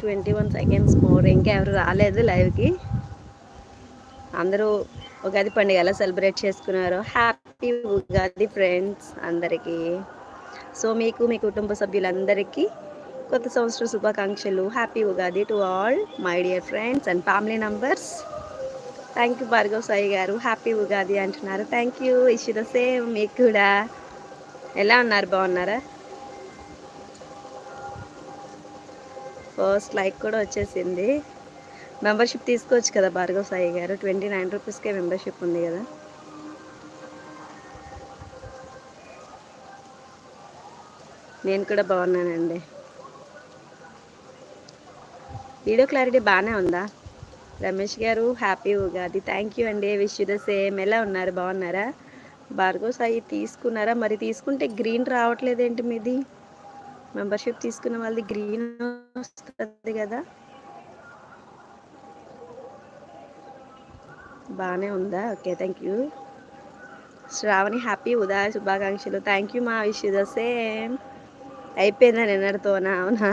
21 seconds more. ఇంకా ఎవరు రాలేదు లైవ్కి. అందరూ ఉగాది పండుగ ఎలా సెలబ్రేట్ చేసుకున్నారు? హ్యాపీ ఉగాది ఫ్రెండ్స్ అందరికీ. సో మీకు మీ కుటుంబ సభ్యులందరికీ కొత్త సంవత్సర శుభాకాంక్షలు. Happy Ugadi to all my dear friends and family members. Thank you Bhargav Sai గారు, హ్యాపీ ఉగాది అంటున్నారు. Thank you. ఇష్ ద సేమ్ మీకు కూడా. ఎలా ఉన్నారు, బాగున్నారా? ఫస్ట్ లైక్ కూడా వచ్చేసింది. మెంబర్షిప్ తీసుకోవచ్చు కదా భార్గవ్ సాయి గారు, 29 రూపీస్కే మెంబర్షిప్ ఉంది కదా. నేను కూడా బాగున్నానండి. వీడియో క్లారిటీ బాగానే ఉందా? రమేష్ గారు హ్యాపీ ఉగాది. థ్యాంక్ యూ అండి. Wish you the same. ఎలా ఉన్నారు, బాగున్నారా? భార్గవ్ సాయి తీసుకున్నారా? మరి తీసుకుంటే గ్రీన్ రావట్లేదేంటి మీది? మెంబర్షిప్ తీసుకున్న వాళ్ళది గ్రీన్ వస్తుంది కదా. బాగానే ఉందా? Okay, thank you. Shravani happy ఉదయ శుభాకాంక్షలు. థ్యాంక్ యూ మా. Wish you the same. అయిపోయిందా నిన్నటితోనా? అవునా?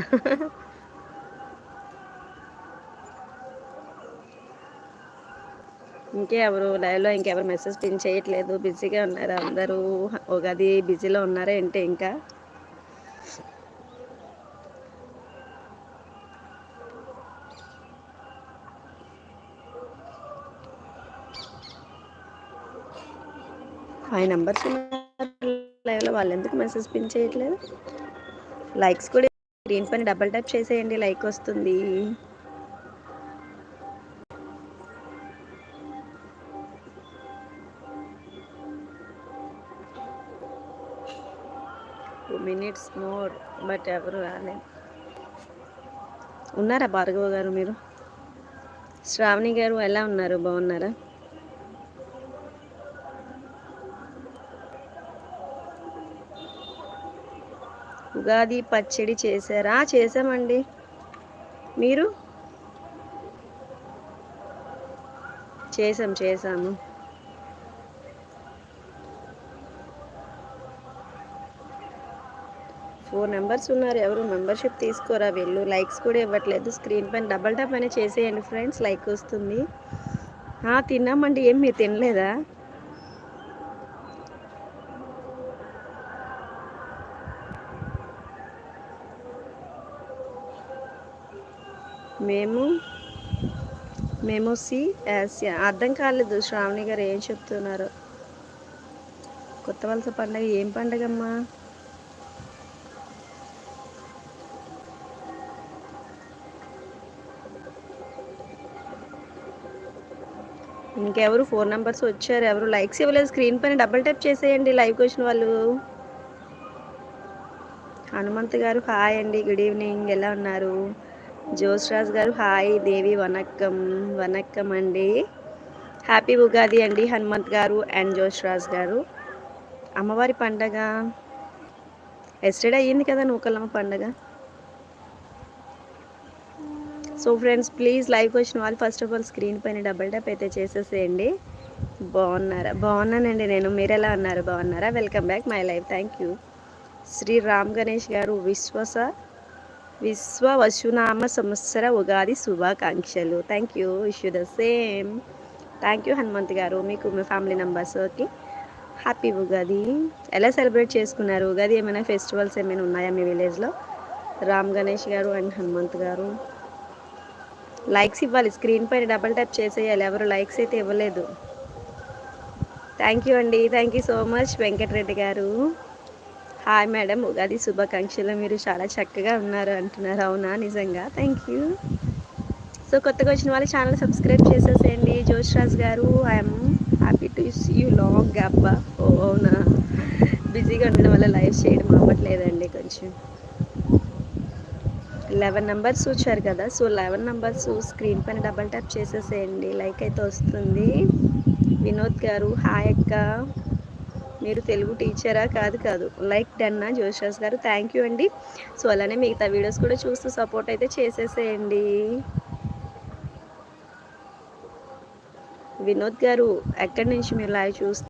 ఇంకెవరు లైవ్లో ఇంకెవరు మెసేజ్ పిన్ చేయట్లేదు? బిజీగా ఉన్నారా అందరూ? ఉగాది బిజీలో ఉన్నారా ఏంటి? ఇంకా 5 నంబర్స్ లైవ్లో, వాళ్ళు ఎందుకు మెసేజ్ పిన్ చేయట్లేదు? లైక్స్ కూడా స్క్రీన్ పైన డబల్ ట్యాప్ చేసేయండి, లైక్ వస్తుంది. మినిట్స్ మోర్, బట్ ఎవరు రాలేదు. ఉన్నారా భార్గవ్ గారు మీరు? శ్రావణి గారు ఎలా ఉన్నారు, బాగున్నారా? ఉగాది పచ్చడి చేశారా? చేసామండి. మీరు? చేసాము. ఫోర్ మెంబర్స్ ఉన్నారు. ఎవరు మెంబర్షిప్ తీసుకోరా వీళ్ళు? లైక్స్ కూడా ఇవ్వట్లేదు. స్క్రీన్ పైన డబల్ ట్యాప్ అని చేసేయండి ఫ్రెండ్స్, లైక్ వస్తుంది. తిన్నామండి. ఏం మీరు తినలేదా? మేము అర్థం కాలేదు శ్రావణి గారు ఏం చెప్తున్నారు. కొత్త వలస పండగ ఏం పండగమ్మా? ఇంకెవరు 4 నంబర్స్ వచ్చారు, ఎవరు లైక్స్ ఇవ్వలేదు. స్క్రీన్ పైన డబుల్ ట్యాప్ చేసేయండి లైవ్కి వచ్చిన వాళ్ళు. హనుమంత్ గారు హాయ్ అండి, గుడ్ ఈవినింగ్. ఎలా ఉన్నారు? జోస్రాజ్ గారు హాయ్. దేవి వనక్కం అండి. హ్యాపీ ఉగాది అండి హనుమంత్ గారు అండ్ జోస్రాజ్ గారు. అమ్మవారి పండగ ఎస్టర్డే అయ్యింది కదా, నూకలమ్మ పండగ. సో ఫ్రెండ్స్ ప్లీజ్ లైవ్కి వచ్చిన వాళ్ళు ఫస్ట్ ఆఫ్ ఆల్ స్క్రీన్ పైన డబల్ ట్యాప్ అయితే చేసేసేయండి. బాగున్నానండి నేను. మీరు ఎలా ఉన్నారు, బాగున్నారా? Welcome back my live. Thank you. Shri Ram Ganesh గారు విశ్వ వశునామ సంవత్సర ఉగాది శుభాకాంక్షలు. Thank you. Wish you the same. Thank you Hanumanth గారు. మీకు మీ ఫ్యామిలీ మెంబర్స్కి హ్యాపీ ఉగాది. ఎలా సెలబ్రేట్ చేసుకున్నారు ఉగాది? ఏమైనా ఫెస్టివల్స్ ఏమైనా ఉన్నాయా మీ విలేజ్లో? రామ్ గణేష్ గారు అండ్ హనుమంత్ గారు లైక్స్ ఇవ్వాలి. స్క్రీన్ పైన డబల్ ట్యాప్ చేసేయాలి. ఎవరు లైక్స్ అయితే ఇవ్వలేదు. థ్యాంక్ యూ అండి. Thank you so much Venkatareddy గారు. హాయ్ మేడం, ఉగాది శుభాకాంక్షలు. మీరు చాలా చక్కగా ఉన్నారు అంటున్నారు. అవునా? నిజంగా థ్యాంక్ యూ. సో కొత్తగా వచ్చిన వాళ్ళు ఛానల్ సబ్స్క్రైబ్ చేసేసేయండి. జోష్రాజ్ గారు I'm happy to see you long gap. అవునా? బిజీగా ఉండడం వల్ల లైవ్ చేయడం అవ్వట్లేదండి. కొంచెం 11 నంబర్స్ వచ్చారు కదా, సో 11 నంబర్స్ స్క్రీన్ పైన డబల్ ట్యాప్ చేసేసేయండి, లైక్ అయితే వస్తుంది. వినోద్ గారు హాయ్ అక్క, మీరు తెలుగు టీచరా? కాదు. లైక్ డన్నా జోషాస్ గారు? థ్యాంక్ యూ అండి. సో అలానే మిగతా వీడియోస్ కూడా చూస్తూ సపోర్ట్ అయితే చేసేసేయండి. వినోద్ గారు ఎక్కడి నుంచి మీరు లైవ్ చూస్తారు?